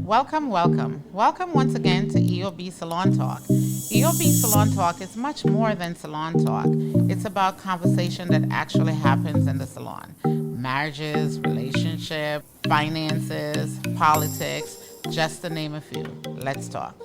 Welcome, welcome. Welcome once again to EOB Salon Talk. EOB Salon Talk is much more than salon talk. It's about conversation that actually happens in the salon. Marriages, relationship, finances, politics, just to name a few. Let's talk.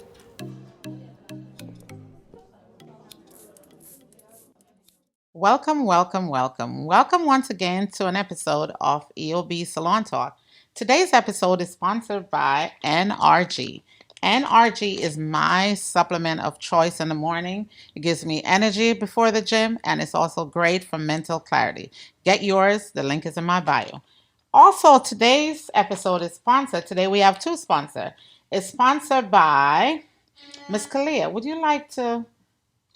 Welcome, welcome, welcome. Welcome once again to an episode of EOB Salon Talk. Today's episode is sponsored by NRG. NRG is my supplement of choice in the morning. It gives me energy before the gym, and it's also great for mental clarity. Get yours. The link is in my bio. Also, today's episode is sponsored. Today we have two sponsors. It's sponsored by Miss Khaleelah. Would you like to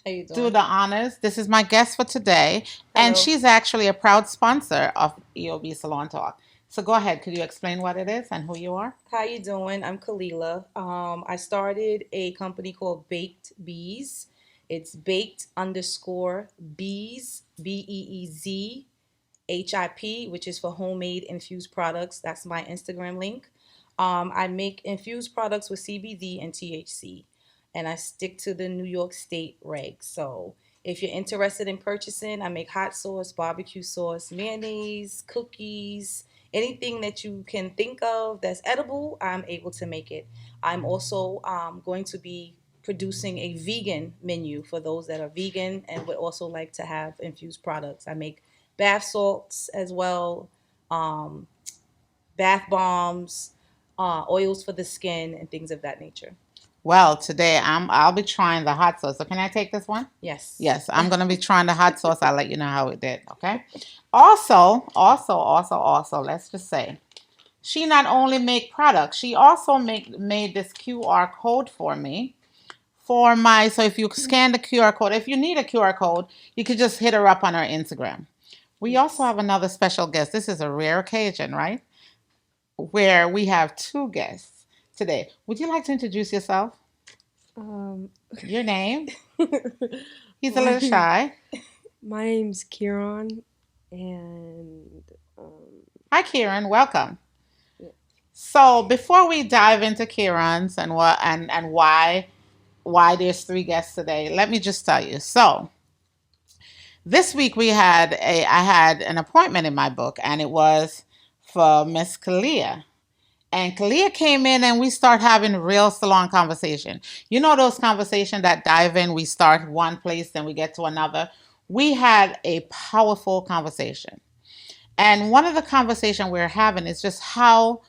How you do doing? the honors? This is my guest for today, and Hello. she's actually a proud sponsor of EOB Salon Talk. So go ahead. Could you explain what it is and who you are? How you doing? I'm Khaleelah. I started a company called Baked Bees. It's baked underscore bees, BEEZHIP, which is for homemade infused products. That's my Instagram link. I make infused products with CBD and THC, and I stick to the New York State regs. So if you're interested in purchasing, I make hot sauce, barbecue sauce, mayonnaise, cookies, anything that you can think of that's edible, I'm able to make it. I'm also going to be producing a vegan menu for those that are vegan and would also like to have infused products. I make bath salts as well, um, bath bombs, oils for the skin, and things of that nature. Well, today I'll be trying the hot sauce. So can I take this one? Yes. Yes, I'm gonna be trying the hot sauce. I'll let you know how it did. Okay. Also, let's just say she not only make products, she also made this QR code for me for my. So if you scan the QR code, if you need a QR code, you could just hit her up on her Instagram. We also Yes. have another special guest. This is a rare occasion, right? Where we have two guests today. Would you like to introduce yourself? Um, Your name? He's a little my, shy. my name's Kiron, and Hi, Kieran. Welcome. yeah. So before we dive into Kieran's and what and why there's three guests today, let me just tell you. So this week I had an appointment in my book, and it was for Miss Khaleelah. And Khaleelah came in and we start having real salon conversation. You know those conversations that dive in, we start one place, then we get to another. We had a powerful conversation. And one of the conversation we're having is just how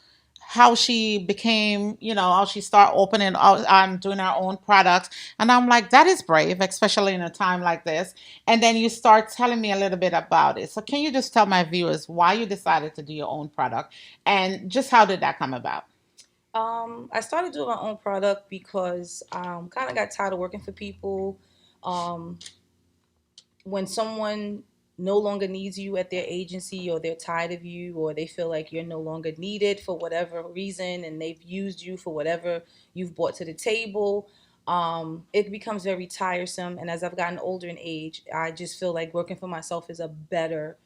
she became, how she started opening out, doing her own products. And I'm like, that is brave, especially in a time like this. And then you start telling me a little bit about it. So can you just tell my viewers why you decided to do your own product and just how did that come about? I started doing my own product because kind of got tired of working for people. Um, when someone no longer needs you at their agency, or they're tired of you, or they feel like you're no longer needed for whatever reason, and they've used you for whatever you've brought to the table, it becomes very tiresome. And as I've gotten older in age, I just feel like working for myself is a better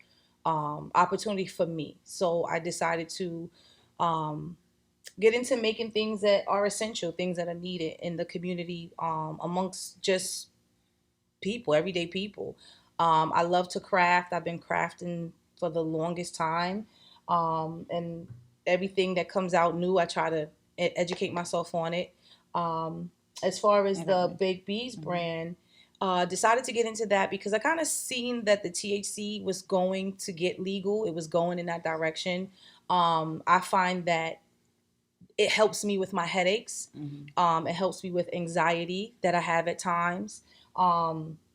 opportunity for me. So I decided to um, get into making things that are essential, things that are needed in the community, amongst just people, everyday people. I love to craft. I've been crafting for the longest time. And everything that comes out new, I try to educate myself on it. As far as Yeah, that the makes. Baked Bees Mhm. brand, decided to get into that because I kind of seen that the THC was going to get legal. It was going in that direction. I find that it helps me with my headaches. Mhm. It helps me with anxiety that I have at times.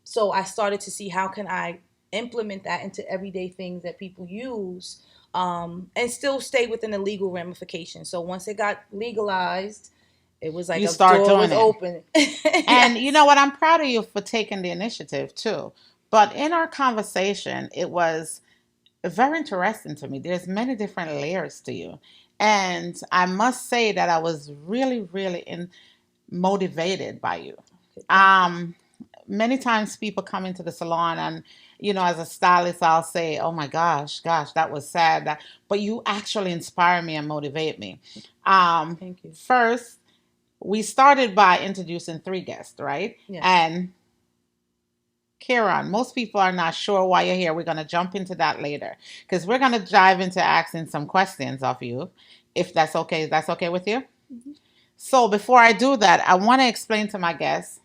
So I started to see how can I implement that into everyday things that people use, and still stay within the legal ramifications. So once it got legalized, it was like You a start door doing was it. open. And you Yes. know what? I'm proud of you for taking the initiative too. But in our conversation, it was very interesting to me. There's many different layers to you. And I must say that I was really, really motivated by you. Okay, thank you. Um, Many times people come into the salon and as a stylist, I'll say, "Oh my gosh, that was sad." But you actually inspire me and motivate me. Thank you. First, we started by introducing three guests, right? Yes. And Kiron, most people are not sure why you're here. We're going to jump into that later because we're going to dive into asking some questions of you, if that's okay. That's okay with you? Mhm. So before I do that, I want to explain to my guests.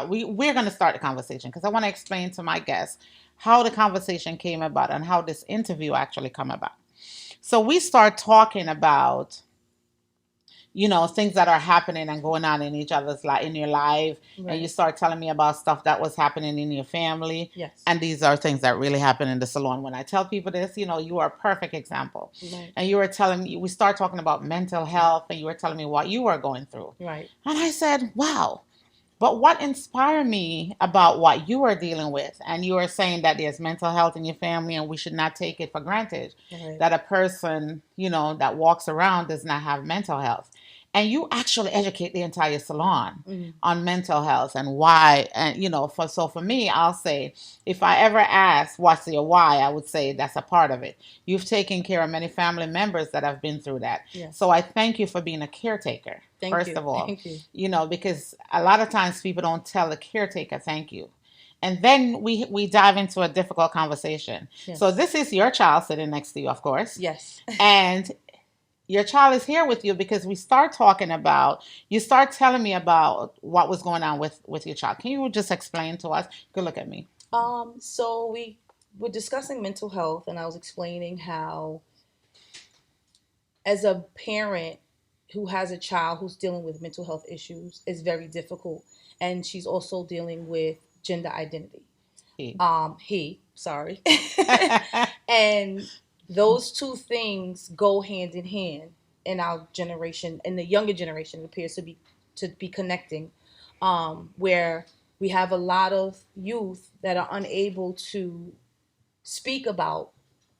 We're going to start the conversation because I want to explain to my guests how the conversation came about and how this interview actually come about. So we start talking about things that are happening and going on in each other's life, in your life, and you Right. start telling me about stuff that was happening in your family. Yes. And these are things that really happen in the salon. When I tell people this, you are a perfect example. Right. And you were telling me, we start talking about mental health, and you were telling me what you were going through. Right. And I said, wow. But what inspired me about what you are dealing with, and you are saying that there's mental health in your family and we should not take it for granted, Right. that a person, that walks around does not have mental health. And you actually educate the entire salon Mm. on mental health and why. And, for me, I'll say, if I ever ask what's your why, I would say that's a part of it. You've taken care of many family members that have been through that. Yes. So I thank you for being a caretaker. Thank First you. of all, Thank you. Because a lot of times people don't tell the caretaker thank you. And then we dive into a difficult conversation. Yes. So this is your child sitting next to you, of course. Yes. And your child is here with you because you start telling me about what was going on with your child. Can you just explain to us? Good, look at me. So we were discussing mental health, and I was explaining how, as a parent who has a child who's dealing with mental health issues, is very difficult, and she's also dealing with gender identity. Sorry, and those two things go hand in hand in our generation. In the younger generation, it appears to be connecting, where we have a lot of youth that are unable to speak about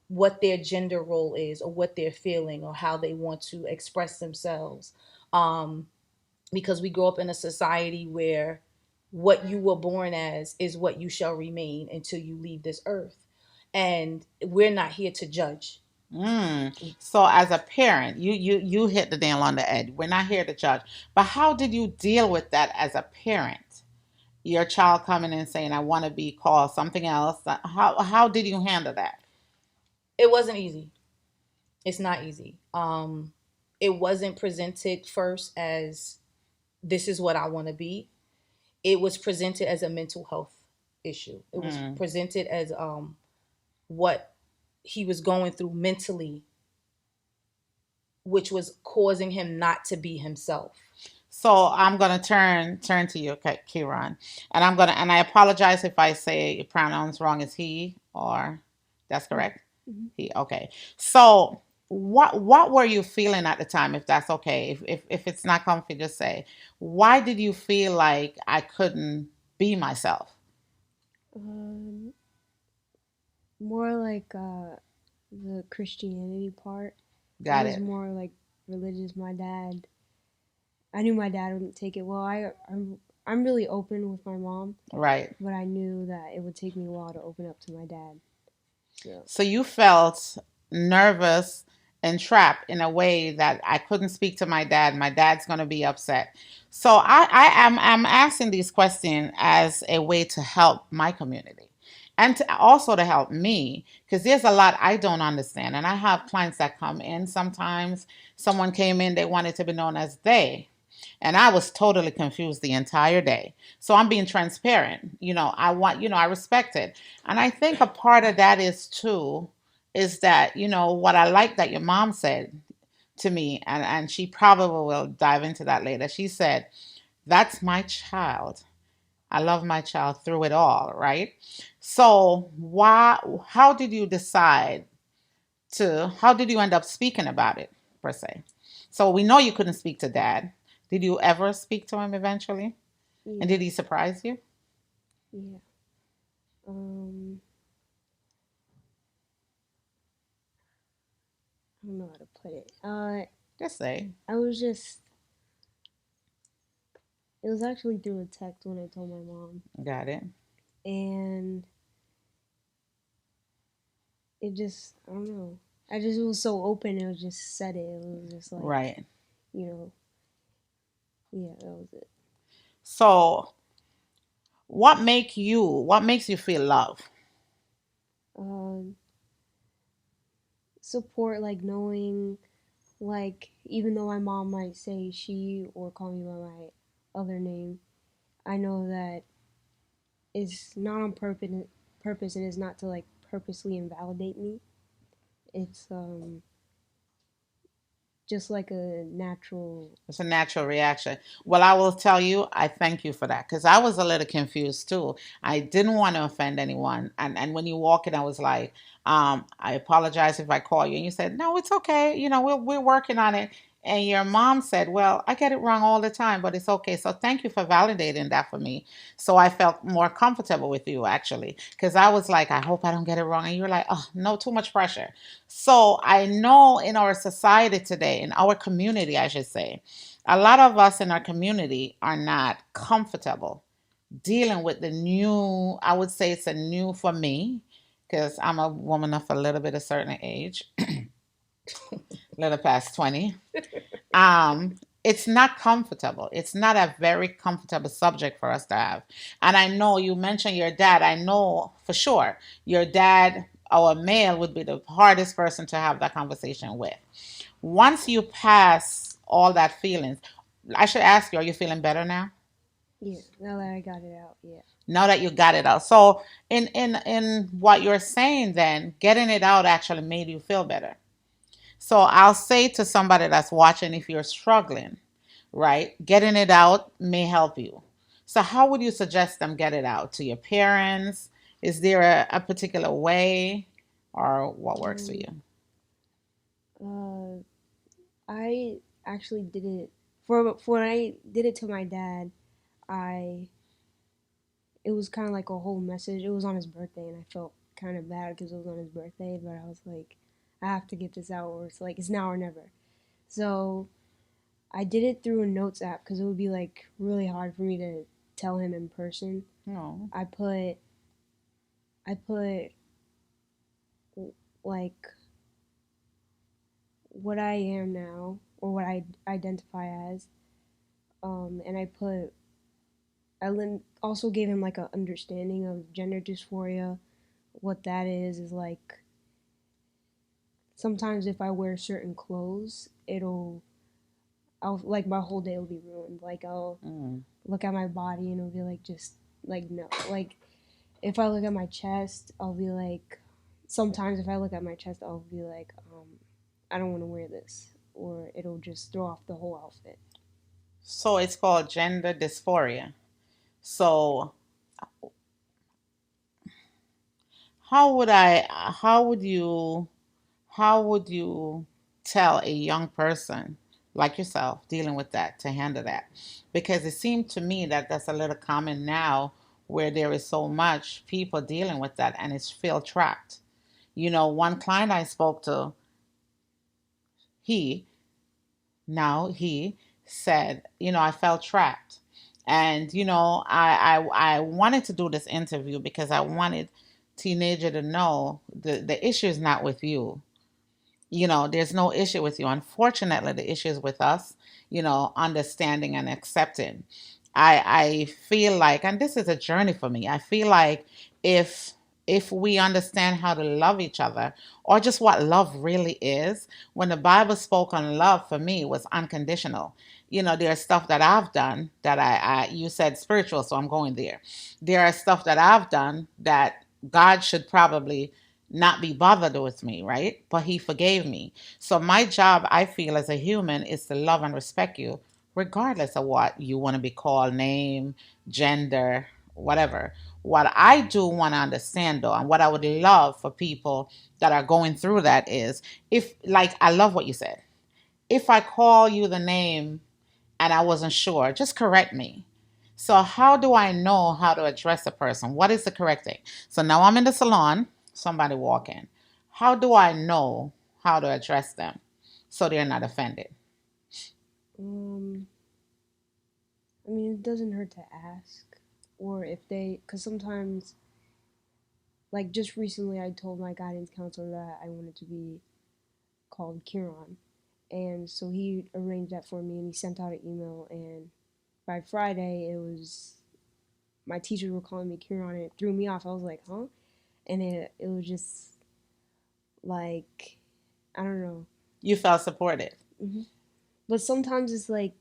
what their gender role is or what they're feeling or how they want to express themselves, um, because we grow up in a society where what you were born as is what you shall remain until you leave this earth, and we're not here to judge. So as a parent, you hit the nail on the head. We're not here to judge. But how did you deal with that as a parent? Your child coming in saying, "I want to be called something else." How did you handle that? It wasn't easy. It's not easy. It wasn't presented first as this is what I want to be. It was presented as a mental health issue. It was presented as what he was going through mentally, which was causing him not to be himself. So I'm gonna turn to you, Kiran, and I apologize if I say pronouns wrong. Is he or that's correct? Mhm. He, okay. So what were you feeling at the time? If that's okay, if it's not comfy, just say. Why did you feel like I couldn't be myself? Um, More like the Christianity part. It Got was it. more like religious. I knew my dad wouldn't take it well. I'm really open with my mom, Right. but I knew that it would take me a while to open up to my dad. So you felt nervous and trapped in a way that I couldn't speak to my dad. My dad's going to be upset. So I'm asking these questions as a way to help my community and also to help me because there's a lot I don't understand. And I have clients that come in sometimes. Someone came in, they wanted to be known as they. And I was totally confused the entire day. So I'm being transparent. I respect it. And I think a part of that is too, is that, what I like that your mom said to me, and she probably will dive into that later. She said, that's my child. I love my child through it all, right? So how did you decide how did you end up speaking about it, per se? So we know you couldn't speak to dad. Did you ever speak to him eventually? And Yeah, did he surprise you? yeah. Um, I don't know how to put it. Just say. I was just. It was actually through a text when I told my mom, Got it. and it just, I don't know. I just was so open. It was just said it. It was just like, Right. you know, yeah, that was it. So, what makes you feel love? Um, Support, like knowing, like even though my mom might say she or call me by my other name, I know that it's not on purpose, and it's not to like purposely invalidate me. It's just like a natural. It's a natural reaction. Well, I will tell you, I thank you for that because I was a little confused too. I didn't want to offend anyone. And when you walk in, I was like, I apologize if I call you. And you said, no, it's okay. You know, we're working on it. And your mom said, well, I get it wrong all the time, but it's okay. So thank you for validating that for me. So I felt more comfortable with you actually because I was like, I hope I don't get it wrong. And you were like, oh, no, too much pressure. So I know in our society today, in our community, I should say, a lot of us in our community are not comfortable dealing with the new. I would say it's a new for me because I'm a woman of a little bit of certain age, little past 20. It's not comfortable. It's not a very comfortable subject for us to have. And I know you mentioned your dad. I know for sure your dad, our male, would be the hardest person to have that conversation with. Once you pass all that feelings, I should ask you, are you feeling better now? Yeah, now that I got it out, yeah. Now that you got it out. So in what you're saying then, getting it out actually made you feel better. So I'll say to somebody that's watching, if you're struggling, right, getting it out may help you. So how would you suggest them get it out? To your parents? Is there a particular way or what works for you? Um, uh, I actually did it for when I did it to my dad. I It was kind of like a whole message. It was on his birthday, and I felt kind of bad because it was on his birthday. But I was like, I have to get this out, or it's like it's now or never. So I did it through a notes app because it would be like really hard for me to tell him in person. No. I put I put like what I am now or what I identify as, and also gave him like a understanding of gender dysphoria. What that is like sometimes if I wear certain clothes, I'll like my whole day will be ruined. Like I'll Mm. look at my body and it'll be like just like no. Like if I look at my chest, I'll be like sometimes if I look at my chest, I'll be like I don't want to wear this or it'll just throw off the whole outfit. So it's called gender dysphoria. So how would I how would you tell a young person like yourself dealing with that to handle that? Because it seemed to me that that's a little common now where there is so much people dealing with that and it's feel trapped. You know, one client I spoke to, he he said, you know, I felt trapped. And, you know, I wanted to do this interview because I wanted teenager to know the issue is not with you. You know, there's no issue with you. Unfortunately, the issue is with us, you know, understanding and accepting. I feel like, and this is a journey for me, I feel like if if we understand how to love each other or just what love really is, when the Bible spoke on love for me it was unconditional. You know, there's stuff that I've done that I you said spiritual, so I'm going there. There are stuff that I've done that God should probably not be bothered with me, right? But he forgave me. So my job, I feel, as a human is to love and respect you, regardless of what you want to be called, name, gender, whatever. What I do want to understand though, and what I would love for people that are going through that is if, like, I love what you said. If I call you the name and I wasn't sure, just correct me. So, how do I know how to address a person? What is the correct thing? So, now I'm in the salon, somebody walk in. How do I know how to address them so they're not offended? Um, I mean, it doesn't hurt to ask, or if they, because sometimes like just recently I told my guidance counselor that I wanted to be called Kiron. And so he arranged that for me and he sent out an email, and by Friday it was my teachers were calling me Kiron, and it threw me off. I was like, huh? And it was just like, I don't know. You felt supported. Mm-hmm. But sometimes it's like,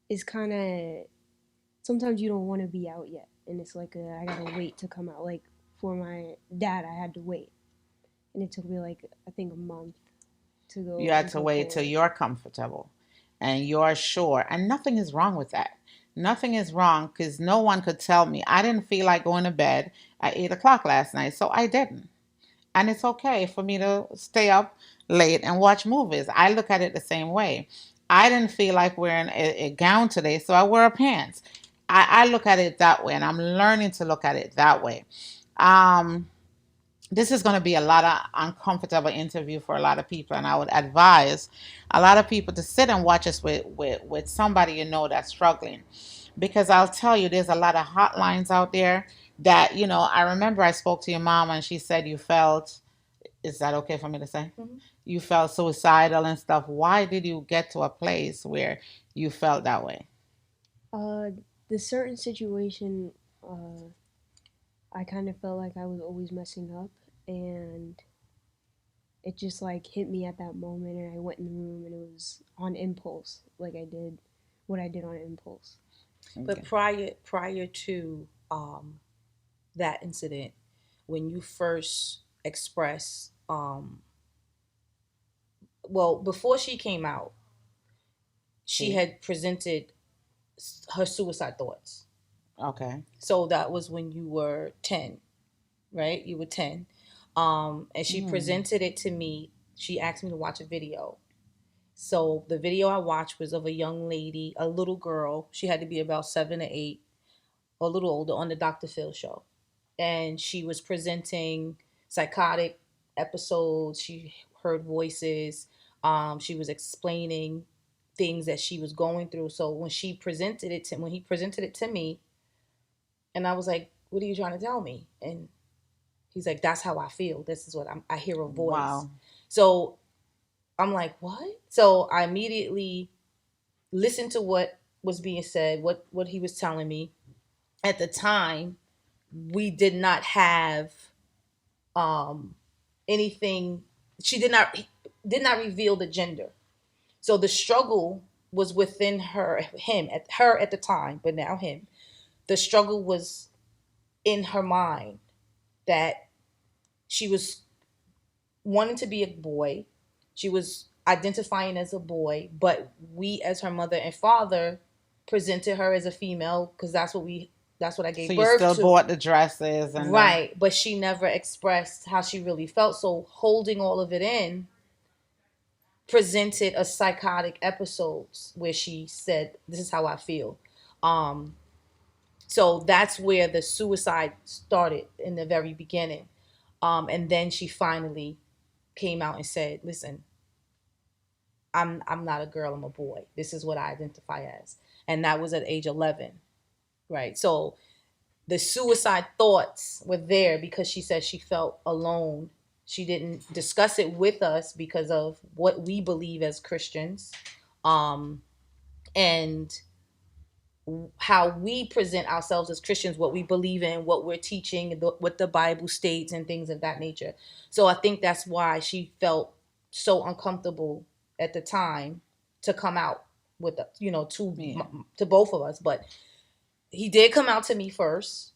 it's kind of, sometimes you don't want to be out yet. And it's like, I gotta wait to come out. Like for my dad, I had to wait. And it took me like, I think a month to go. You had to wait till you're comfortable and you're sure. And nothing is wrong with that. Nothing is wrong because no one could tell me. I didn't feel like going to bed at 8 o'clock last night, so I didn't. And it's okay for me to stay up late and watch movies. I look at it the same way. I didn't feel like wearing a gown today, so I wear pants. I look at it that way, and I'm learning to look at it that way. Um, this is going to be a lot of uncomfortable interview for a lot of people, and I would advise a lot of people to sit and watch us with somebody you know that's struggling, because I'll tell you there's a lot of hotlines out there that, I remember I spoke to your mom and she said you felt, is that okay for me to say? Mm-hmm. You felt suicidal and stuff. Why did you get to a place where you felt that way? Uh, the certain situation, I kind of felt like I was always messing up, and it just like hit me at that moment, and I went in the room, and it was on impulse, like I did what I did on impulse. But prior to that incident, when you first expressed, well, before she came out, she had presented her suicide thoughts. Okay. So that was when you were 10, right? You were 10. And she presented it to me. She asked me to watch a video. So the video I watched was of a young lady, a little girl. She had to be about 7 or 8, or a little older, on the Dr. Phil show. And she was presenting psychotic episodes. She heard voices. She was explaining things that she was going through. So when he presented it to me, and I was like, "What are you trying to tell me?" And he's like, "That's how I feel. This is what I hear a voice." Wow. So I'm like, "What?" So I immediately listened to what was being said, what he was telling me. At the time, we did not have anything. She did not reveal the gender. So the struggle was within her at the time, but now him. The struggle was in her mind that she was wanting to be a boy. She was identifying as a boy, but we, as her mother and father, presented her as a female because that's what I gave So you birth still to. bought the dresses and Right, but she never expressed how she really felt. So holding all of it in presented a psychotic episodes where she said, "This is how I feel." Um, so that's where the suicide started in the very beginning. And then she finally came out and said, "Listen, I'm not a girl, I'm a boy. This is what I identify as." And that was at age 11, right? So the suicide thoughts were there because she said she felt alone. She didn't discuss it with us because of what we believe as Christians, and how we present ourselves as Christians, what we believe in, what we're teaching, what the Bible states, and things of that nature. So I think that's why she felt so uncomfortable at the time to come out with, to both of us. But he did come out to me first,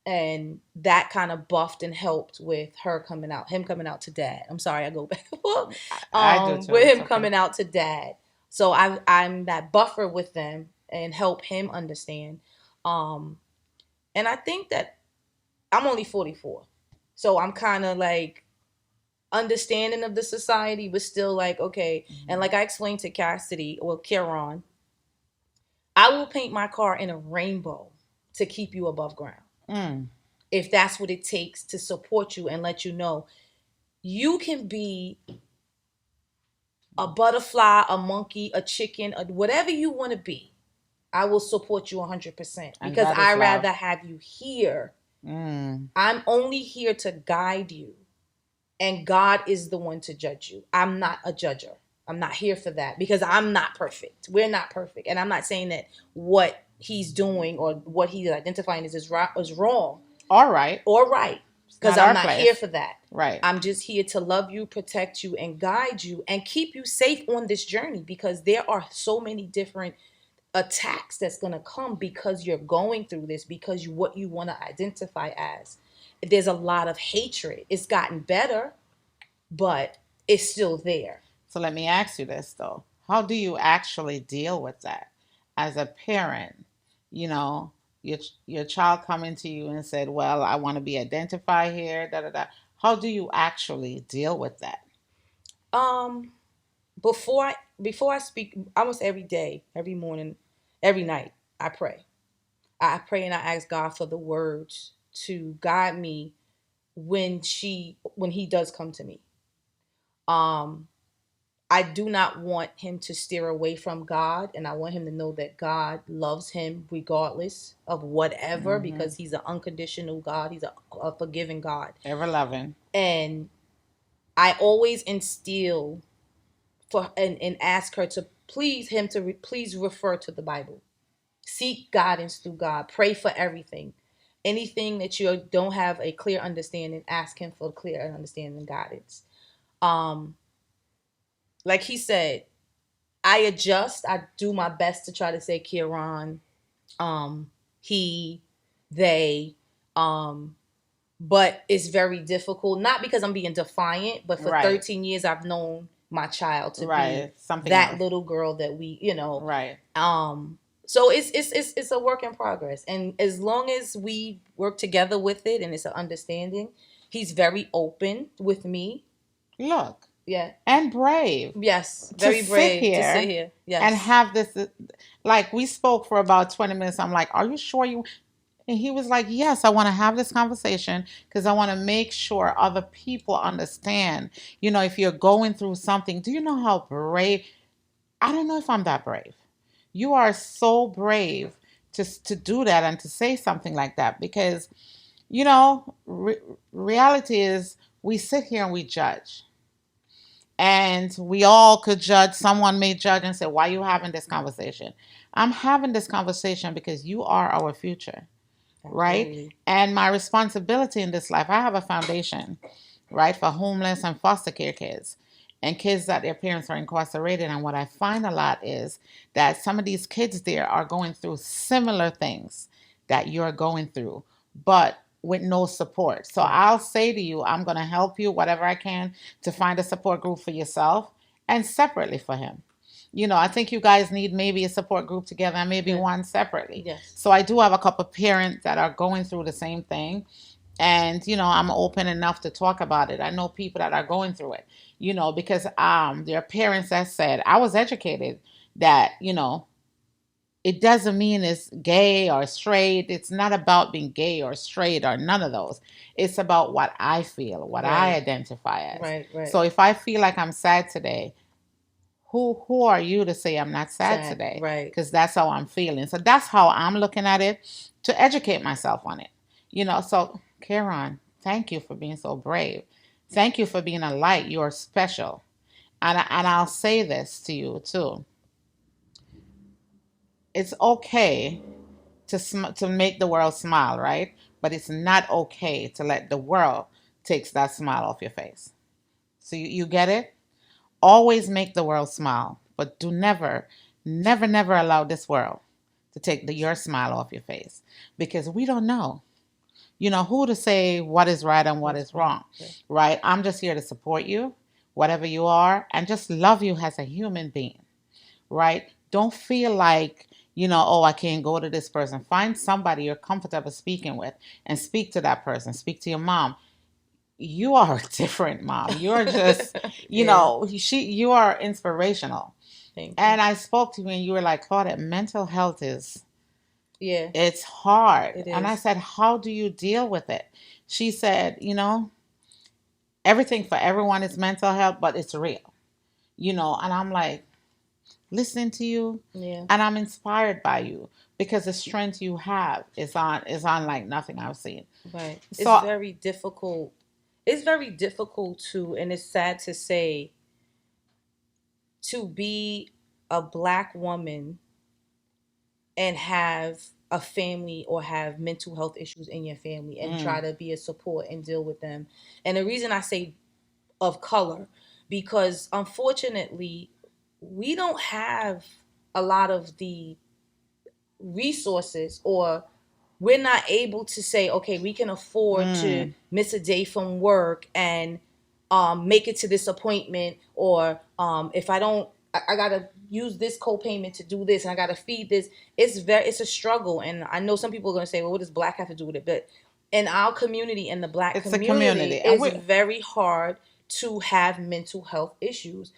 and that kind of buffed and helped with him coming out to dad. I'm sorry, I go back and forth. I do too. With It's him okay. coming out to dad. So I'm that buffer with them and help him understand. And I think that I'm only 44. So I'm kind of like understanding of the society, but still like, okay. And like I explained to Cassidy or Kiron, I will paint my car in a rainbow to keep you above ground. If that's what it takes to support you and let you know you can be a butterfly, a monkey, a chicken, whatever you want to be. I will support you 100% because I rather have you here I'm only here to guide you, and God is the one to judge you. I'm not a judger. I'm not here for that because I'm not perfect. We're not perfect. And I'm not saying that what he's doing or what he's identifying as is wrong All right. or right, because not I'm our not place. here for that. Right. I'm just here to love you, protect you, and guide you and keep you safe on this journey, because there are so many different attacks that's going to come because you're going through this, because what you want to identify as. There's a lot of hatred. It's gotten better, but it's still there. So let me ask you this though. How do you actually deal with that as a parent? You know, your child coming to you and said, "Well, I want to be identified here." Da da da. How do you actually deal with that? Um, before I speak, almost every day, every morning, every night, I pray. I pray and I ask God for the words to guide me when he does come to me. Um, I do not want him to steer away from God, and I want him to know that God loves him regardless of whatever, because he's an unconditional God. He's a forgiving God. Ever loving. And I always instill and ask her to please refer to the Bible. Seek guidance through God. Pray for everything. Anything that you don't have a clear understanding, ask him for clear understanding and guidance. Um, like he said, I adjust. I do my best to try to say Kiron, he, they, um, but it's very difficult. Not because I'm being defiant, but for Right. 13 years I've known my child to Right. be Something that else. little girl that we, Right. So it's a work in progress, and as long as we work together with it and it's an understanding, he's very open with me. Look. Yeah. And brave. Yes. To Very sit brave to here sit here. Yes. and have this, like we spoke for about 20 minutes. I'm like, are you sure you? And he was like, yes, I want to have this conversation because I want to make sure other people understand. You know, if you're going through something, do you know how brave? I don't know if I'm that brave. You are so brave to do that and to say something like that because, you know, reality is we sit here and we judge. And we all could judge. Someone may judge and say, why are you having this conversation? I'm having this conversation because you are our future, right? Absolutely. And my responsibility in this life, I have a foundation, right, for homeless and foster care kids and kids that their parents are incarcerated. And what I find a lot is that some of these kids there are going through similar things that you're going through, but with no support. So I'll say to you, I'm going to help you whatever I can to find a support group for yourself and separately for him. You know, I think you guys need maybe a support group together and maybe one separately. Yes. So I do have a couple of parents that are going through the same thing. And, you know, I'm open enough to talk about it. I know people that are going through it, you know, because there are parents that said, I was educated that, you know, it doesn't mean it's gay or straight. It's not about being gay or straight or none of those. It's about what I feel, what I identify as. Right. So if I feel like I'm sad today, who are you to say I'm not sad today? Right. Because that's how I'm feeling. So that's how I'm looking at it to educate myself on it. You know, so Kiron, thank you for being so brave. Thank you for being a light. You're special. And I'll say this to you too. It's okay to make the world smile, right? But it's not okay to let the world takes that smile off your face. So you get it? Always make the world smile, but do never allow this world to take your smile off your face because we don't know. You know, who to say what is right and what is wrong, right? I'm just here to support you, whatever you are, and just love you as a human being, right? Don't feel like, you know, oh, I can't go to this person. Find somebody you're comfortable speaking with and speak to that person. Speak to your mom. You are a different mom. You're just, you know, you are inspirational. Thank you. And I spoke to you and you were like, Claudette, mental health is, Yeah. it's hard. It And I is. said, how do you deal with it? She said, you know, everything for everyone is mental health, but it's real, you know. And I'm like, listening to you, Yeah. and I'm inspired by you because the strength you have is on like nothing I've seen. Right. It's So, very difficult. It's very difficult to, and it's sad to say, to be a black woman and have a family or have mental health issues in your family and try mm, to be a support and deal with them. And the reason I say of color, because unfortunately, we don't have a lot of the resources, or we're not able to say, okay, we can afford to mm, miss a day from work and make it to this appointment, or if I don't, I gotta use this co-payment to do this, and I gotta feed this. It's a struggle, and I know some people are gonna say, well, what does black have to do with it? But in our community, in the black it's a community, community, and it's we very hard to have mental health issues.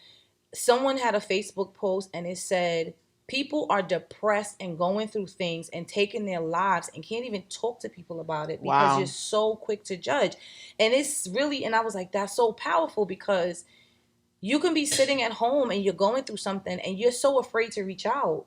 Someone had a Facebook post and it said, people are depressed and going through things and taking their lives and can't even talk to people about it because you're wow. so quick to judge. And it's really, and I was like, that's so powerful, because you can be sitting at home and you're going through something and you're so afraid to reach out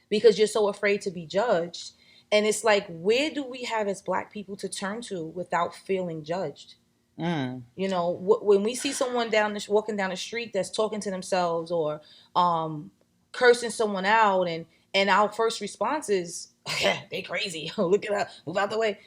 because you're so afraid to be judged. And it's like, where do we have as black people to turn to without feeling judged? Mm. You know, when we see someone walking down the street that's talking to themselves, or um, cursing someone out, and our first response is, they crazy. Look at her, move out the way.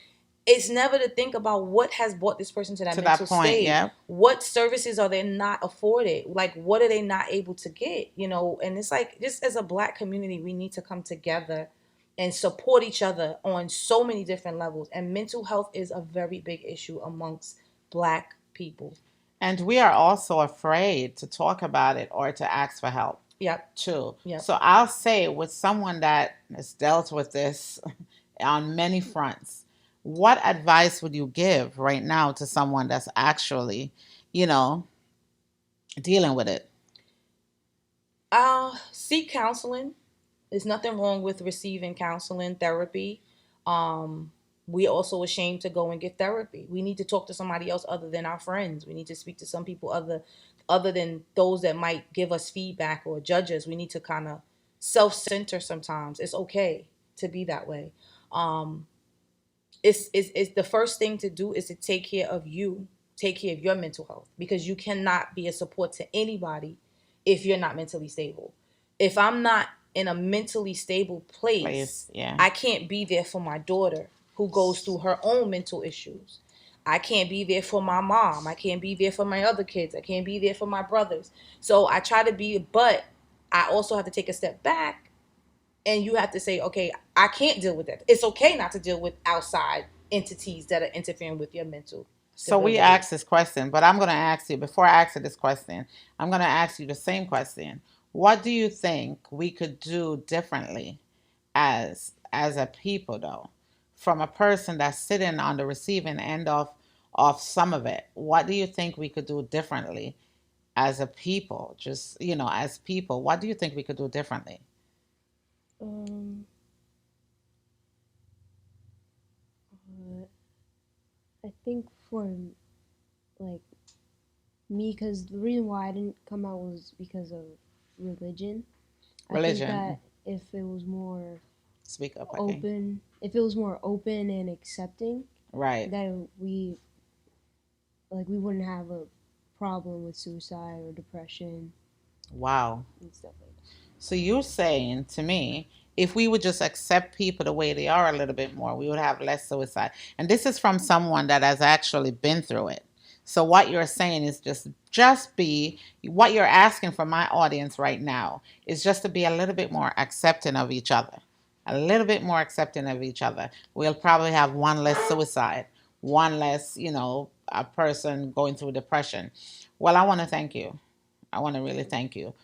It's never to think about what has brought this person to that To that mental point, state. yeah. What services are they not afforded? Like, what are they not able to get? You know, and it's like, just as a black community, we need to come together and support each other on so many different levels. And mental health is a very big issue amongst black people. And we are also afraid to talk about it or to ask for help, Yep. too. Yep. So I'll say, with someone that has dealt with this on many fronts, what advice would you give right now to someone that's actually, you know, dealing with it? Seek counseling. There's nothing wrong with receiving counseling, therapy. Um, we also ashamed to go and get therapy. We need to talk to somebody else other than our friends. We need to speak to some people other than those that might give us feedback or judge us. We need to kind of self-center sometimes. It's okay to be that way. Um, it's the first thing to do is to take care of you, take care of your mental health, because you cannot be a support to anybody if you're not mentally stable. If I'm not in a mentally stable place, Please, yeah. I can't be there for my daughter who goes through her own mental issues. I can't be there for my mom. I can't be there for my other kids. I can't be there for my brothers. So I try to be, but I also have to take a step back, and you have to say, okay, I can't deal with that. It's okay not to deal with outside entities that are interfering with your mental So we stability. asked this question, but I'm going to ask you, before I ask you this question, I'm going to ask you the same question. What do you think we could do differently as a people, though, from a person that's sitting on the receiving end of some of it? What do you think we could do differently as a people? Just, as people, what do you think we could do differently? Um, uh, I think for like me, because the reason why I didn't come out was because of religion. I think Religion. that if it was more Speak up, okay. open, if it was more open and accepting, Right. that we wouldn't have a problem with suicide or depression Wow. and stuff like So you're saying to me, if we would just accept people the way they are a little bit more, we would have less suicide. And this is from someone that has actually been through it. So what you're saying is just be what you're asking from my audience right now is just to be a little bit more accepting of each other. A little bit more accepting of each other. We'll probably have one less suicide, one less, a person going through depression. Well, I want to thank you. I want to really thank you.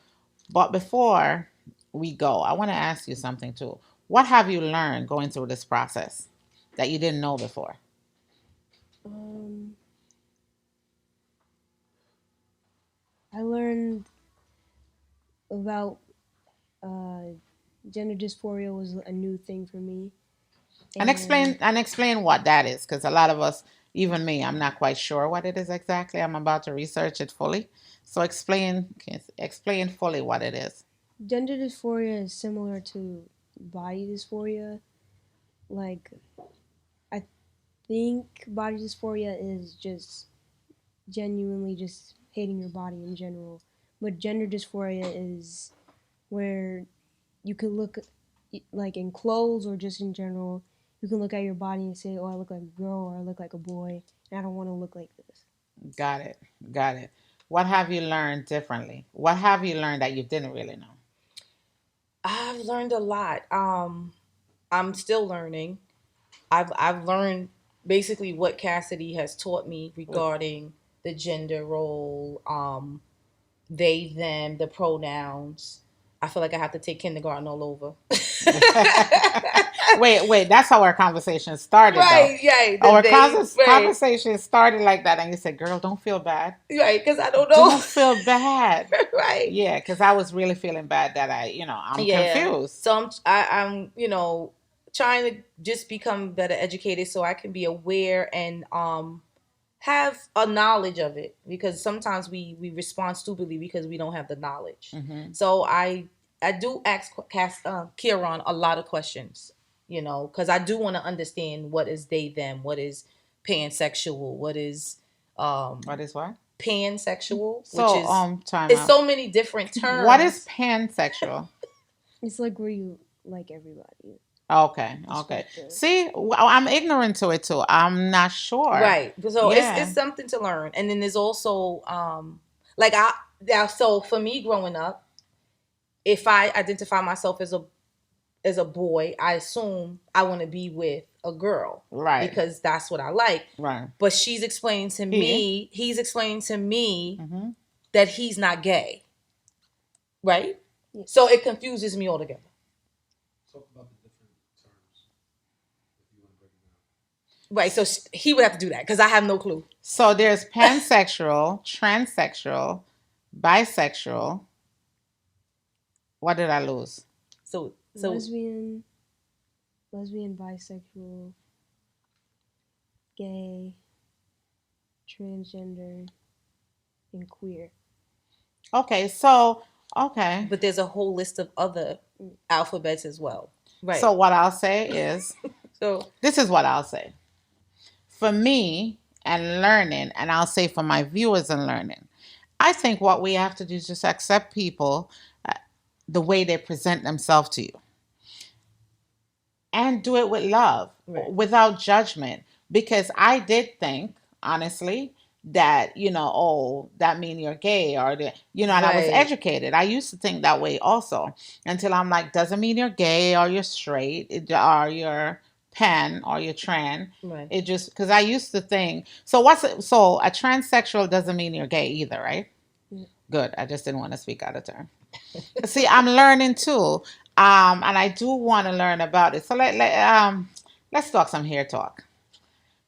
But before we go, I want to ask you something too. What have you learned going through this process that you didn't know before? that. I learned about uh, gender dysphoria was a new thing for me, And explain and and explain what that is, because a lot of us, even me, I'm not quite sure what it is exactly. I'm about to research it fully. So explain fully what it is. gender dysphoria is similar to body dysphoria. Like I think body dysphoria is just genuinely just hating your body in general. But gender dysphoria is where you could look like in clothes or just in general. You can look at your body and say, "Oh, I look like a girl or I look like a boy, and I don't want to look like this." Got it. Got it. What have you learned differently? What have you learned that you didn't really know? I've learned a lot. I'm still learning. I've learned basically what Cassidy has taught me regarding the gender role, they, them, the pronouns. I feel like I have to take kindergarten all over. Wait. That's how our conversation started, though. Right, yeah, Our right, conversation started like that, and you said, "Girl, don't feel bad. right, because I don't know. Don't feel bad." Right. Yeah, because I was really feeling bad that I'm Yeah. confused. So I'm trying to just become better educated so I can be aware and have a knowledge of it, because sometimes we respond stupidly because we don't have the knowledge. Mm-hmm. So I do ask Kiron a lot of questions, because I do want to understand what is they them, what is pansexual, what is What is what? pansexual, which So, is time it's out. so many different terms. What is pansexual? It's like where you like everybody. Okay. Perspective. See, I'm ignorant to it too. I'm not sure. Right. So Yeah. it's something to learn. And then there's also like so for me growing up, if I identify myself as a boy, I assume I want to be with a girl. Right. Because that's what I like. Right. But he's explaining to me Mm-hmm. that he's not gay. Right? Yes. So it confuses me altogether. Talk about the different terms if you want to break it down. Right. So he would have to do that because I have no clue. So there's pansexual, transsexual, bisexual. What did I lose? So lesbian, bisexual, gay, transgender, and queer. Okay, so okay. But there's a whole list of other alphabets as well. Right. So what I'll say is, so this is what I'll say. For me and learning, and I'll say for my viewers and learning, I think what we have to do is just accept people the way they present themselves to you. And do it with love, Right. without judgment. Because I did think, honestly, that, that means you're gay or, and I was Right. educated. I used to think that way also until I'm like, doesn't mean you're gay or you're straight or you're pan or you're trans. Right. It just, because I used to think, so a transsexual doesn't mean you're gay either, right? Yeah. Good. I just didn't want to speak out of turn. See, I'm learning too. And I do want to learn about it. So let's talk some hair talk.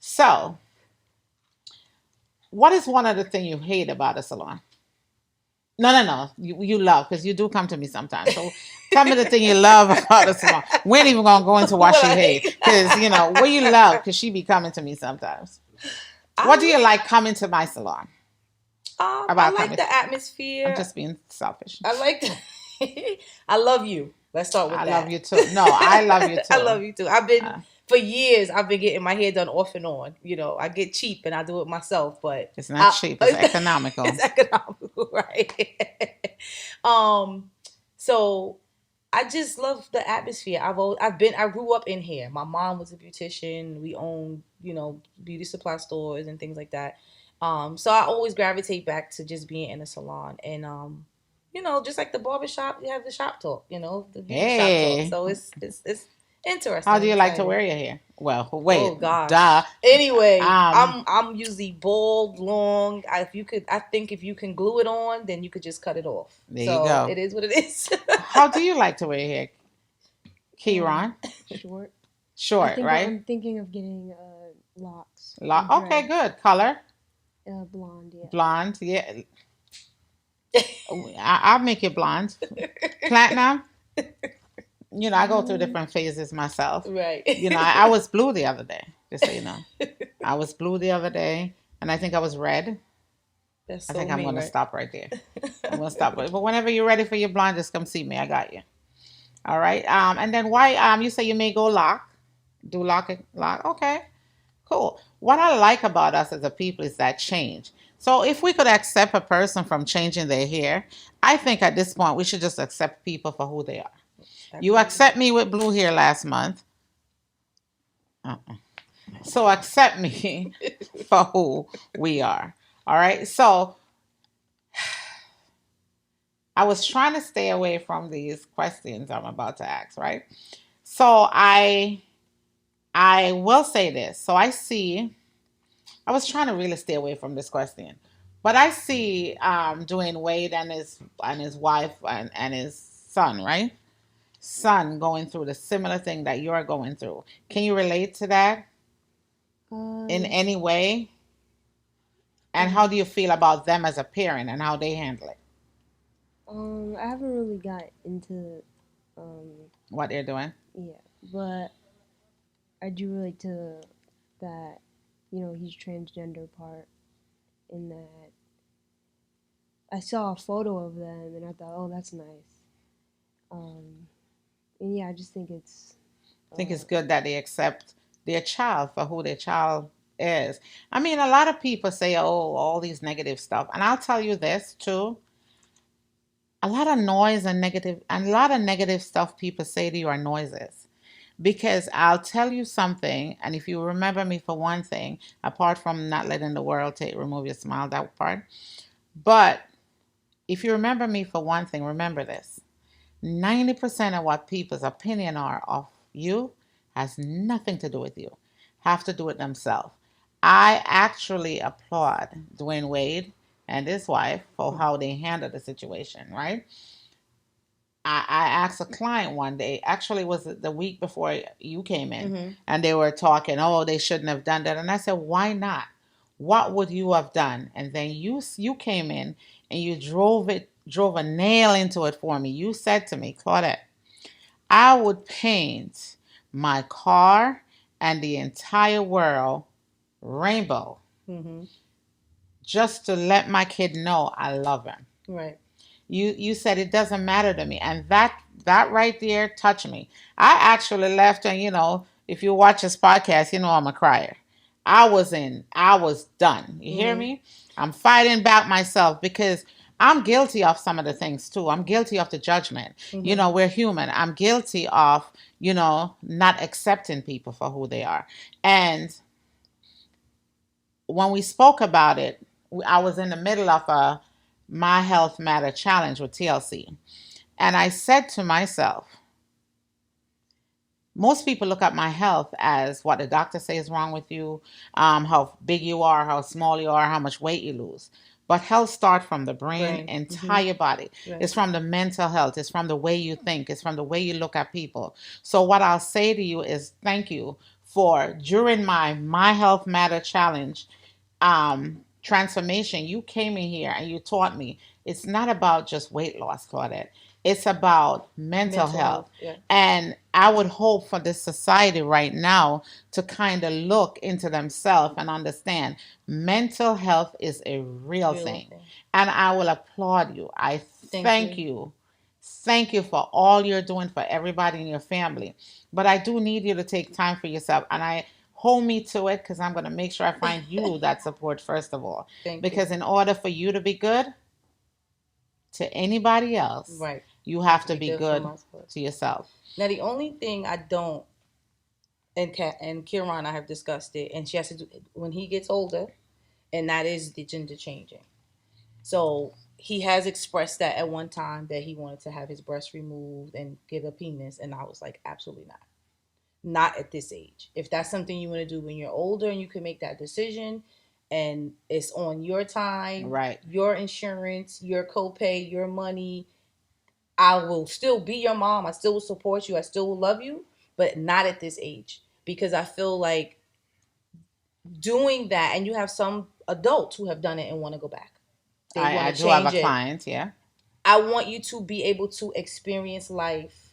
So, what is one of the things you hate about a salon? No. You love, because you do come to me sometimes. So tell me the thing you love about a salon. We ain't even gonna go into what she hates, because what you love, because she be coming to me sometimes. What do you like coming to my salon? I like the atmosphere. I'm just being selfish. I like I love you. Let's start with I that. love you too. No, I love you too. I love you too. For years, I've been getting my hair done off and on. I get cheap and I do it myself, but it's not cheap. It's economical. It's economical, right? So I just love the atmosphere. I grew up in here. My mom was a beautician. We owned, beauty supply stores and things like that. So I always gravitate back to just being in a salon and just like the barbershop, you have the shop talk, the beauty shop talk. So it's interesting. How do you like to wear your hair? Well, wait. Oh gosh. Duh. Anyway, I'm usually bald, long. I think if you can glue it on, then you could just cut it off. There you go. It is what it is. How do you like to wear your hair, Kiron? Short, right? I'm thinking of getting locks. Okay, good. Color? Blonde, yeah. Blonde, yeah. I'll make it blonde. Platinum? I go through different phases myself. Right. I was blue the other day, just so you know. I was blue the other day, and I think I was red. That's I think I'm going to stop right there. I'm going to stop. But whenever you're ready for your blonde, just come see me. I got you. All right. And then why, you say you may go lock. Do lock. Okay. Cool. What I like about us as a people is that change. So if we could accept a person from changing their hair, I think at this point we should just accept people for who they are. You Absolutely. accept me with blue hair last month. Uh-uh. So accept me for who we are. All right. So I was trying to stay away from these questions I'm about to ask, right? So I will say this. So I was trying to really stay away from this question. But I see Dwayne Wade and his wife and his son, right? Son going through the similar thing that you're going through. Can you relate to that in Um, any way? And how um, do you feel about them as a parent and how they handle it? I haven't really got into, What they're doing? yeah, but I do relate to that, he's transgender part in that I saw a photo of them and I thought, oh, that's nice. Um, and yeah, I just think it's, I think it's uh, good that they accept their child for who their child is. I mean, a lot of people say, oh, all these negative stuff. And I'll tell you this too. A lot of noise and a lot of negative stuff people say to you are noises. Because I'll tell you something, and if you remember me for one thing, apart from not letting the world take remove your smile, that part. But if you remember me for one thing, remember this. 90% of what people's opinion are of you has nothing to do with you, have to do with themselves. I actually applaud Dwayne Wade and his wife for how they handled the situation, right? I asked a client one day, actually it was the week before you came in, Mm-hmm. and they were talking, oh, they shouldn't have done that. And I said, why not? What would you have done? And then you came in and you drove a nail into it for me. You said to me, Claudette, I would paint my car and the entire world rainbow Mm-hmm. just to let my kid know I love him. Right. You said it doesn't matter to me, and that right there touched me. I actually left, and if you watch this podcast, I'm a crier. I was done. You hear Mm-hmm. me? I'm fighting back myself because I'm guilty of some of the things too. I'm guilty of the judgment. Mm-hmm. We're human. I'm guilty of not accepting people for who they are. And when we spoke about it, I was in the middle of a My Health Matter challenge with TLC. And I said to myself, most people look at my health as what the doctor says is wrong with you, how big you are, how small you are, how much weight you lose. But health starts from the brain, Brain. Mm-hmm. entire body. Right. It's from the mental health. It's from the way you think. It's from the way you look at people. So what I'll say to you is thank you for during my Health Matter challenge transformation. You came in here and you taught me it's not about just weight loss, Claudette. It's about mental Mental health. health. Yeah. And I would hope for this society right now to kind of look into themselves and understand mental health is a real Real thing. thing. And I will applaud you. I Thank thank you. you. Thank you for all you're doing for everybody in your family. But I do need you to take time for yourself. And I hold me to it because I'm going to make sure I find you that support first of all. Thank you. Because in order for you to be good to anybody else, Right. you have to Be be good for good myself. to yourself. Now the only thing I don't, and Kiran I have discussed it, and she has to do when he gets older, and that is the gender changing. So he has expressed that at one time that he wanted to have his breast removed and get a penis, and I was like, absolutely not. Not at this age. If that's something you want to do when you're older and you can make that decision and it's on your time, Right. your insurance, your copay, your money, I will still be your mom. I still will support you. I still will love you, but not at this age because I feel like doing that, and you have some adults who have done it and want to go back. They want I to do have a change it. client, yeah. I want you to be able to experience life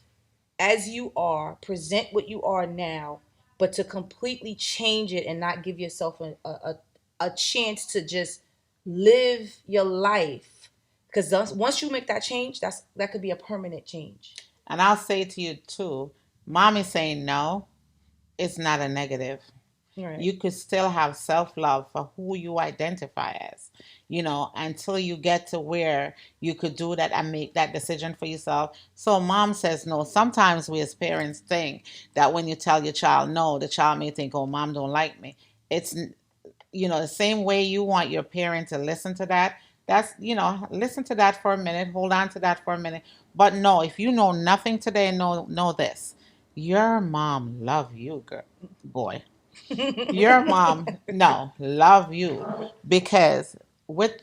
as you are, present what you are now, but to completely change it and not give yourself a chance to just live your life. Because once you make that change, that could be a permanent change. And I'll say to you too, mommy saying no is not a negative. Right. You could still have self-love for who you identify as, until you get to where you could do that and make that decision for yourself. So mom says no. Sometimes we as parents think that when you tell your child no, the child may think, oh, mom don't like me. It's, the same way you want your parent to listen to that. That's, listen to that for a minute, hold on to that for a minute. But no, if you know nothing today, know this. Your mom love you, girl, boy. Your mom, no, love you because with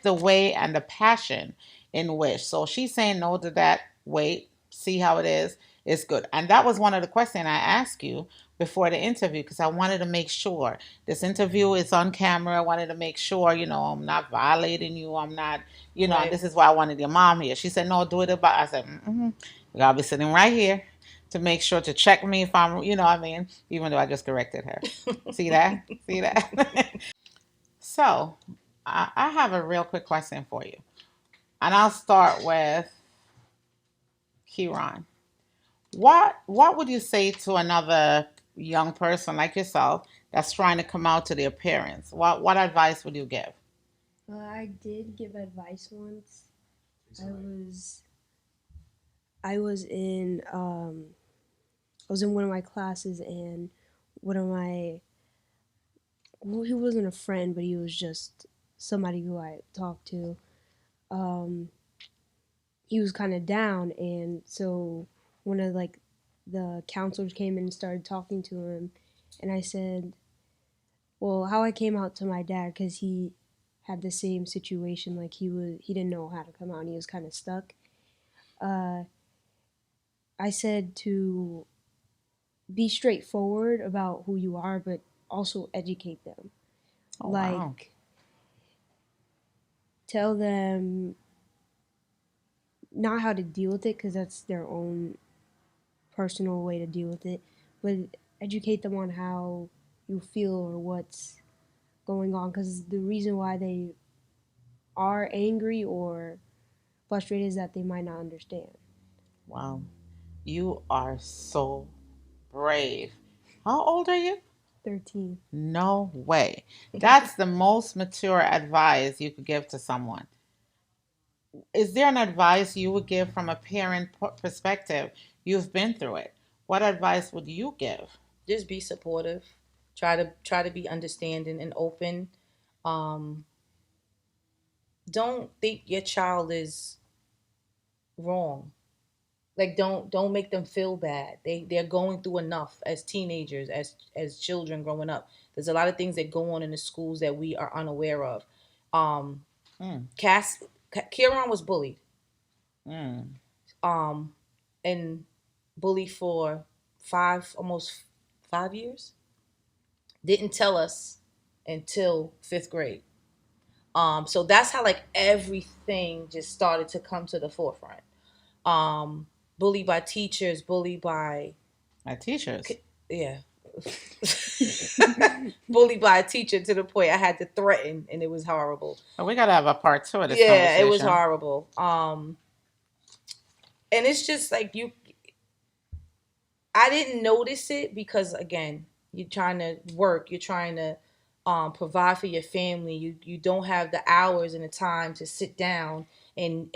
the way and the passion in which. So she's saying no to that. Wait, see how it is. It's good. And that was one of the questions I asked you before the interview because I wanted to make sure this interview is on camera. I wanted to make sure, I'm not violating you. I'm not, and Right. this is why I wanted your mom here. She said, no, do it about. I said, you gotta be sitting right here to make sure to check me if I'm, what I mean, even though I just corrected her. See that? See that? So, I have a real quick question for you. And I'll start with Kiron. What would you say to another young person like yourself that's trying to come out to their parents? What advice would you give? I did give advice once. Please I elaborate. was I was in I was in one of my classes, and one of my well, he wasn't a friend, but he was just somebody who I talked to. Um, he was kind of down, and so one of the counselors came in and started talking to him, and I said, well, how I came out to my dad because he had the same situation. Like he didn't know how to come out, and he was kind of stuck. Uh, I said to be straightforward about who you are, but also educate them. Oh wow. Like, tell them not how to deal with it because that's their own personal way to deal with it, but educate them on how you feel or what's going on, because the reason why they are angry or frustrated is that they might not understand. Wow. You are so brave. How old are you? 13. No way. That's the most mature advice you could give to someone. Is there an advice you would give from a parent perspective? You've been through it. What advice would you give? Just be supportive. Try to be understanding and open. Um, don't think your child is wrong. Like don't make them feel bad. They're going through enough as teenagers, as children growing up. There's a lot of things that go on in the schools that we are unaware of. Um, Mm, Cass Kieran was bullied. mm. Um, and bullied for almost 5 years. Didn't tell us until fifth grade. So that's how like everything just started to come to the forefront. Um, Bullied by teachers, bullied by My teachers. yeah, bullied by a teacher to the point I had to threaten, and it was horrible. Oh, we gotta have a part two of this Yeah, it was conversation. horrible. And it's just like I didn't notice it because again, you're trying to work, you're trying to provide for your family. You don't have the hours and the time to sit down and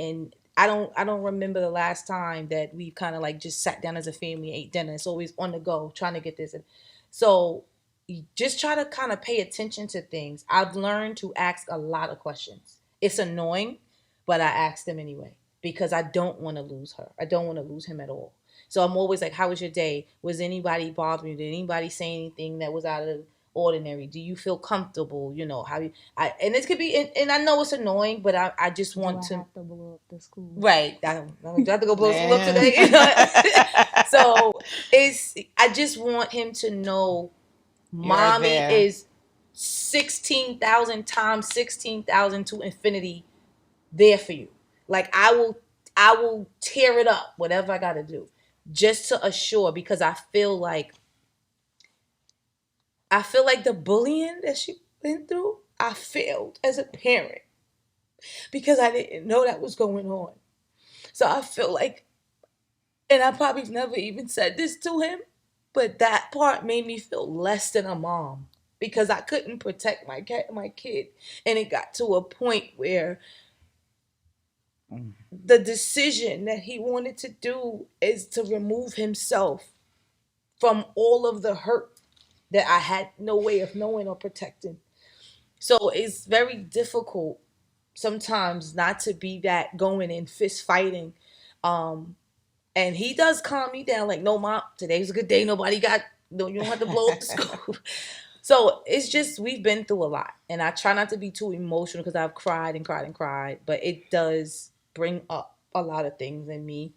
I don't remember the last time that we kind of like just sat down as a family, ate dinner. It's always on the go, trying to get this. And so you just try to kind of pay attention to things. I've learned to ask a lot of questions. It's annoying, but I ask them anyway because I don't want to lose her. I don't want to lose him at all. So I'm always like, how was your day? Was anybody bothering you? Did anybody say anything that was out of ordinary? Do you feel comfortable? How you and this could be and I know it's annoying, but I just Do want I to have to blow up the school? right. I have to go blow school up Yeah. today. So I just want him to know You're mommy there. is 16,000 times 16,000 to infinity there for you. Like I will tear it up, whatever I gotta do, just to assure because I feel like the bullying that she went through, I failed as a parent because I didn't know that was going on. So I feel like, and I probably never even said this to him, But that part made me feel less than a mom because I couldn't protect my kid, and it got to a point where the decision that he wanted to do is to remove himself from all of the hurt that I had no way of knowing or protecting. So it's very difficult sometimes not to be that going in fist fighting. Um, and he does calm me down, like, no, mom, today's a good day. Nobody got, no, you don't have to blow up the school. So it's just, we've been through a lot. And I try not to be too emotional because I've cried and cried and cried. But it does bring up a lot of things in me,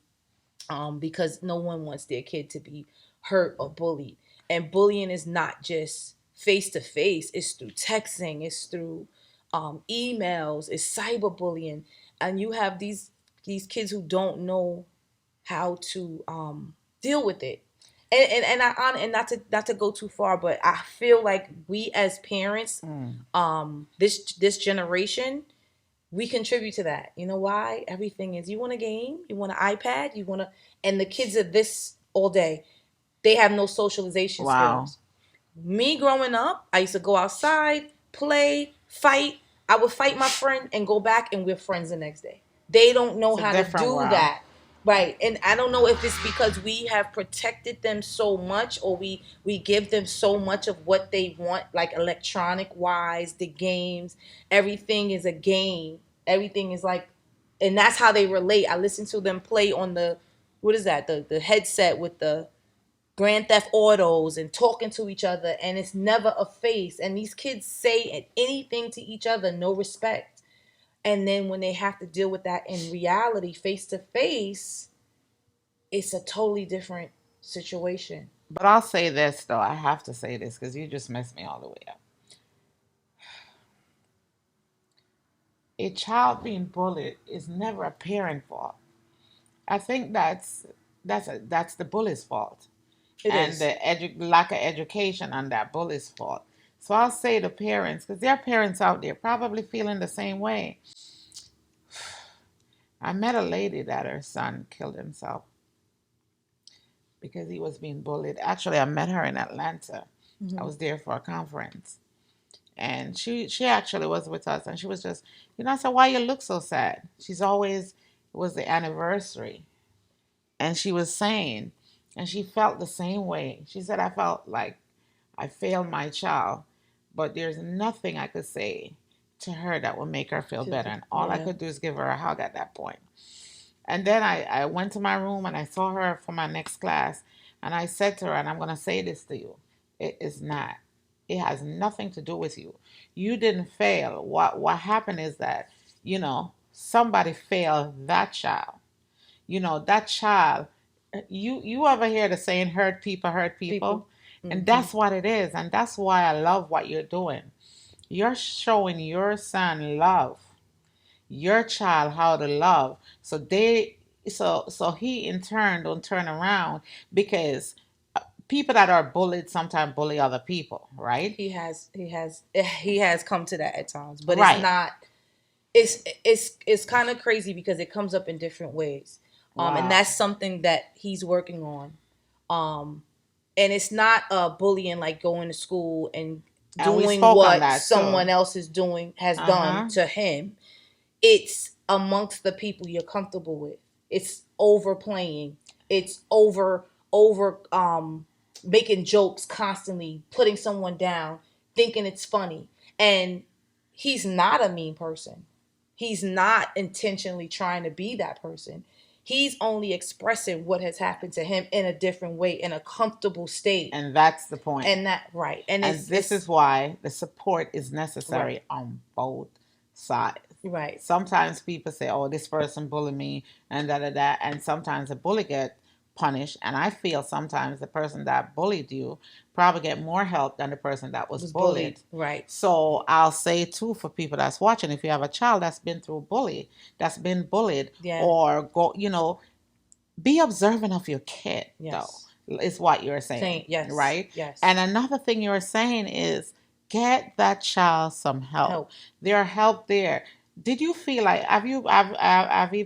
because no one wants their kid to be hurt or bullied. And bullying is not just face to face, it's through texting, it's through emails, it's cyberbullying. And you have these kids who don't know how to deal with it. And not to go too far, but I feel like we as parents, this generation, we contribute to that. You know why? Everything is, you want a game, you want an iPad, and the kids are this all day. They have no socialization Wow. skills. Me growing up, I used to go outside, play, fight. I would fight my friend and go back, and we're friends the next day. They don't know It's a how to different do world. that. Right. And I don't know if it's because we have protected them so much, or we give them so much of what they want, like electronic wise, the games, everything is a game. Everything is like, and that's how they relate. I listen to them play on the, what is that? The headset with the Grand Theft Autos and talking to each other, and it's never a face. And these kids say anything to each other, no respect. And then when they have to deal with that in reality, face to face, it's a totally different situation. But I'll say this though. I have to say this because you just messed me all the way up. A child being bullied is never a parent fault. I think that's the bully's fault, It and is. the lack of education on that bully's fault. So I'll say to parents, because there are parents out there probably feeling the same way. I met a lady that her son killed himself because he was being bullied. Actually, I met her in Atlanta. I was there for a conference. And she actually was with us, and she was just, I said, why you look so sad? She's always, it was the anniversary. And she was saying, and she felt the same way. She said, I felt like I failed my child, but there's nothing I could say to her that would make her feel better. And all I Yeah. could do is give her a hug at that point. And then I went to my room and I saw her for my next class. And I said to her, and I'm going to say this to you, it is not. It has nothing to do with you. You didn't fail. What happened is that, somebody failed that child. That child, you ever hear the saying, hurt people? And that's what it is. And that's why I love what you're doing. You're showing your son love, your child how to love. So he in turn don't turn around, because people that are bullied sometimes bully other people, right? He has come to that at times, but it's Right. not. It's kind of crazy because it comes up in different ways, and Wow. that's something that he's working on. Um, and it's not bullying like going to school and And we doing spoke on what that someone too. else has done Uh-huh. to him. It's amongst the people you're comfortable with. It's overplaying. It's over making jokes constantly, putting someone down, thinking it's funny. And he's not a mean person. He's not intentionally trying to be that person. He's only expressing what has happened to him in a different way, in a comfortable state. And that's the point. And that, right. And this is why the support is necessary Right. on both sides. Right. Sometimes people say, "Oh, this person bullied me," and da da da, and sometimes the bully get punished. And I feel sometimes the person that bullied you probably get more help than the person that was bullied. Right. So I'll say too, for people that's watching, if you have a child that's been through that's been bullied, Yeah. or be observant of your kid, Yes. though, is what you're saying. Yes. Right? Yes. And another thing you're saying is get that child some help. There are help there. Did you feel like, have you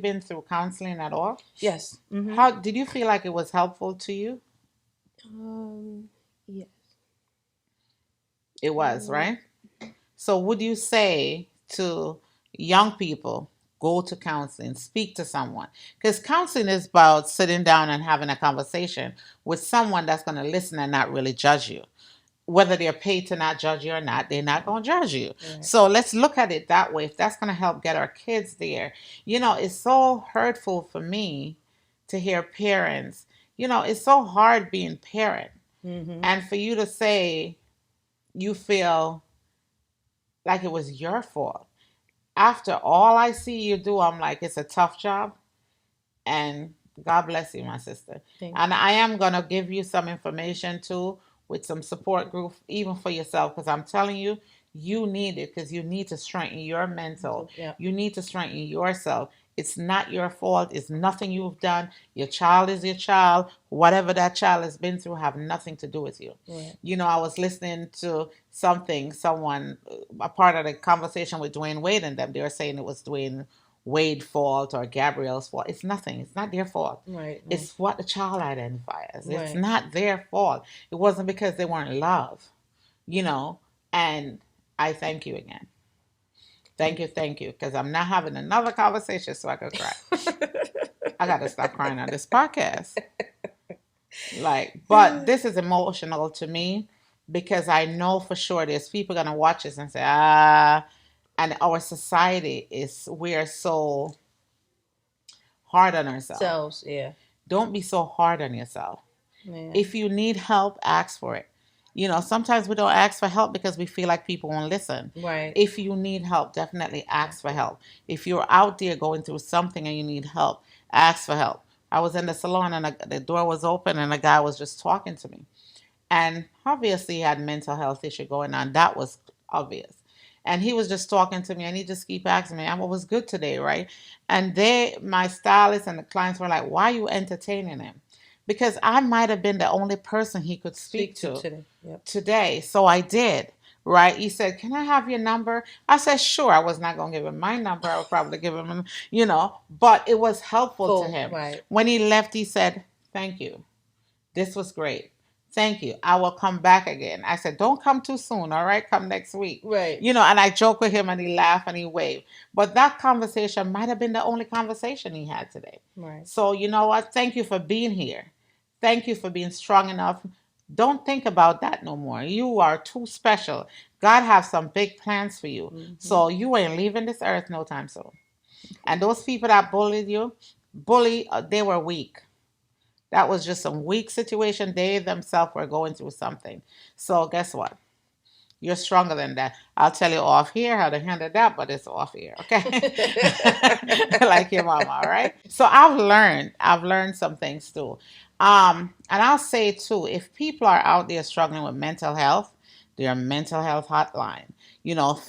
been through counseling at all? Yes. Mm-hmm. How did you feel like it was helpful to you? Yes. It was, Mm, right? So would you say to young people, go to counseling, speak to someone? Because counseling is about sitting down and having a conversation with someone that's going to listen and not really judge you. Whether they're paid to not judge you or not, they're not going to judge you. Right. So let's look at it that way. If that's going to help get our kids there. It's so hurtful for me to hear parents. It's so hard being parent. Mm-hmm. And for you to say you feel like it was your fault. After all I see you do, I'm like, it's a tough job. And God bless you, my sister. Thank And I am going to give you some information too with some support group, even for yourself, because I'm telling you, you need it because you need to strengthen your mental. you. Yeah. You need to strengthen yourself. It's not your fault. It's nothing you've done. Your child is your child. Whatever that child has been through have nothing to do with you. Right. I was listening to someone, a part of the conversation with Dwayne Wade and them. They were saying it was Dwayne Wade's fault or Gabrielle's fault. It's nothing. It's not their fault. Right. It's what the child identifies. It's Right. not their fault. It wasn't because they weren't loved, you know. And I thank you again. Thank you, because I'm not having another conversation so I could cry. I got to stop crying on this podcast. But this is emotional to me because I know for sure there's people gonna watch this and say, and our society we're so hard on ourselves. Selves, yeah. Don't be so hard on yourself. Yeah. If you need help, ask for it. Sometimes we don't ask for help because we feel like people won't listen. Right. If you need help, definitely ask for help. If you're out there going through something and you need help, ask for help. I was in the salon and the door was open and a guy was just talking to me. And obviously he had mental health issue going on. That was obvious. And he was just talking to me and he just keep asking me, what was good today, right? And my stylist and the clients were like, why are you entertaining him? Because I might have been the only person he could speak to today. Yep. today. So I did. Right? He said, can I have your number? I said, sure. I was not going to give him my number. I would probably give him, but it was helpful to him. Right. When he left, he said, thank you. This was great. Thank you. I will come back again. I said, don't come too soon. All right. Come next week. Right. And I joked with him and he laughed and he waved. But that conversation might have been the only conversation he had today. Right. So, you know what? Thank you for being here. Thank you for being strong enough. Don't think about that no more. You are too special. God has some big plans for you. Mm-hmm. So you ain't leaving this earth no time soon. And those people that bullied you, they were weak. That was just some weak situation. They themselves were going through something. So guess what? You're stronger than that. I'll tell you off here how to handle that, but it's off here, okay? Like your mama, all right? So I've learned some things too. And I'll say too, if people are out there struggling with mental health, their mental health hotline.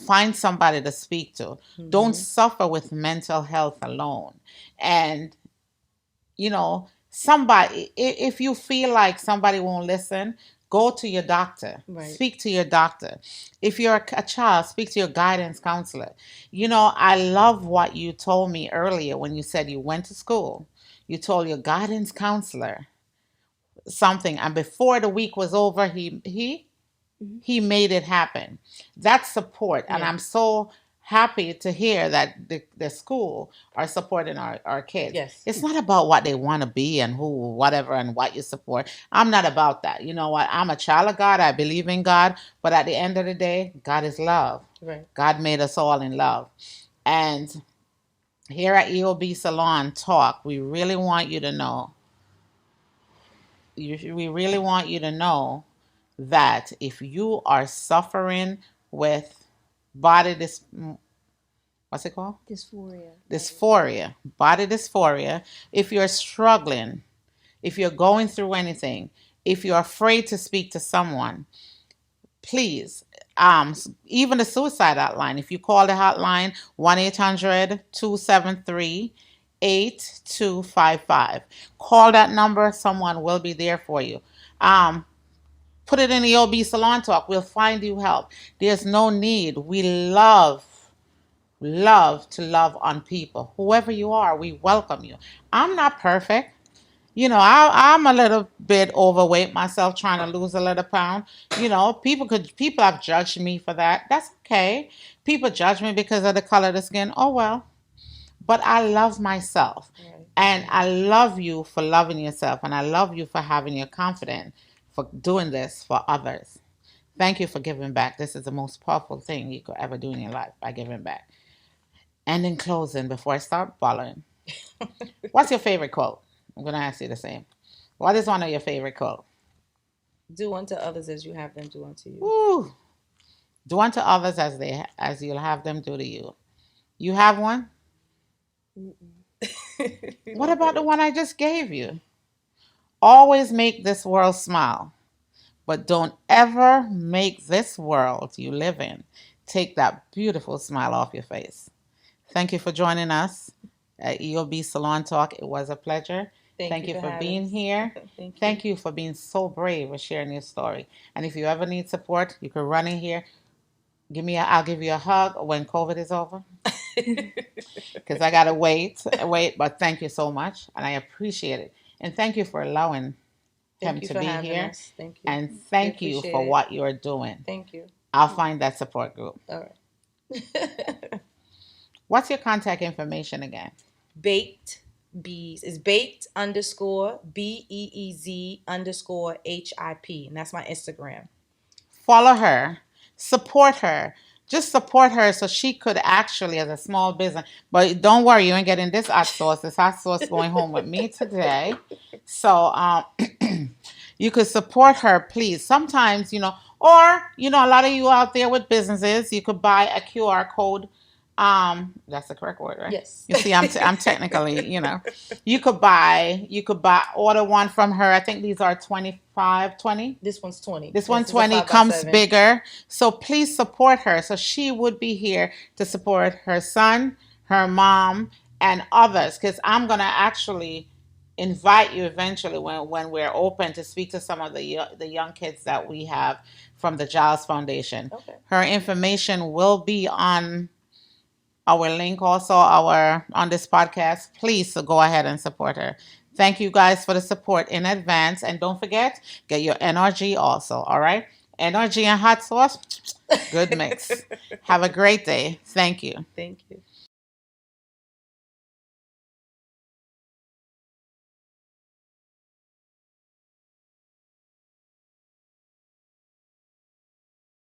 Find somebody to speak to. Mm-hmm. Don't suffer with mental health alone. And somebody, if you feel like somebody won't listen, go to your doctor. Right. Speak to your doctor. If you're a child, speak to your guidance counselor. I love what you told me earlier when you said you went to school. You told your guidance counselor something, and before the week was over, he made it happen. That's support, and I'm so happy to hear that the school are supporting our kids. Yes. It's not about what they want to be and who, whatever, and what you support. I'm not about that. You know what? I'm a child of God. I believe in God. But at the end of the day, God is love. Right. God made us all in love. And here at EOB Salon Talk, we really want you to know, that if you are suffering with body what's it called? Dysphoria. Body dysphoria. If you're struggling, if you're going through anything, if you're afraid to speak to someone, please, even the suicide hotline, if you call the hotline 1-800-273-8255, call that number. Someone will be there for you. Put it in the OB Salon Talk. We'll find you help. There's no need. We love to love on people. Whoever you are, we welcome you. I'm not perfect. I'm a little bit overweight myself, trying to lose a little pound. People have judged me for that. That's okay. People judge me because of the color of the skin. Oh well. But I love myself. Right. And I love you for loving yourself. And I love you for having your confidence, for doing this for others. Thank you for giving back. This is the most powerful thing you could ever do in your life, by giving back. And in closing, before I start following, what's your favorite quote? I'm going to ask you the same. What is one of your favorite quotes? Do unto others as you have them do unto you. Woo! Do unto others as you'll have them do to you. You have one? What about the one I just gave you? Always make this world smile, but don't ever make this world you live in take that beautiful smile off your face. Thank you for joining us at EOB Salon Talk. It was a pleasure. Thank you for being here. Thank you for being so brave with sharing your story. And if you ever need support, you can run in here. I'll give you a hug when COVID is over. Because I gotta wait. But thank you so much, and I appreciate it. And thank you for allowing him to be here. Us. Thank you. And thank you for what you're doing. Thank you. I'll find that support group. All right. What's your contact information again? Baked Bees is baked _ BEEZ _ HIP. And that's my Instagram. Follow her. Support her. Just support her so she could actually, as a small business. But don't worry, you ain't getting this hot sauce. This hot sauce going home with me today. So you could support her, please. Sometimes, or, a lot of you out there with businesses, you could buy a QR code. That's the correct word, right? Yes. You see, I'm technically, you could order one from her. I think these are 20. This one's 20. This one 20 comes bigger. So please support her. So she would be here to support her son, her mom, and others. Because I'm going to actually invite you eventually when we're open to speak to some of the young kids that we have from the Giles Foundation. Okay. Her information will be on our link also on this podcast. Please go ahead and support her. Thank you guys for the support in advance. And don't forget, get your NRG also. All right? NRG and hot sauce, good mix. Have a great day. Thank you. Thank you.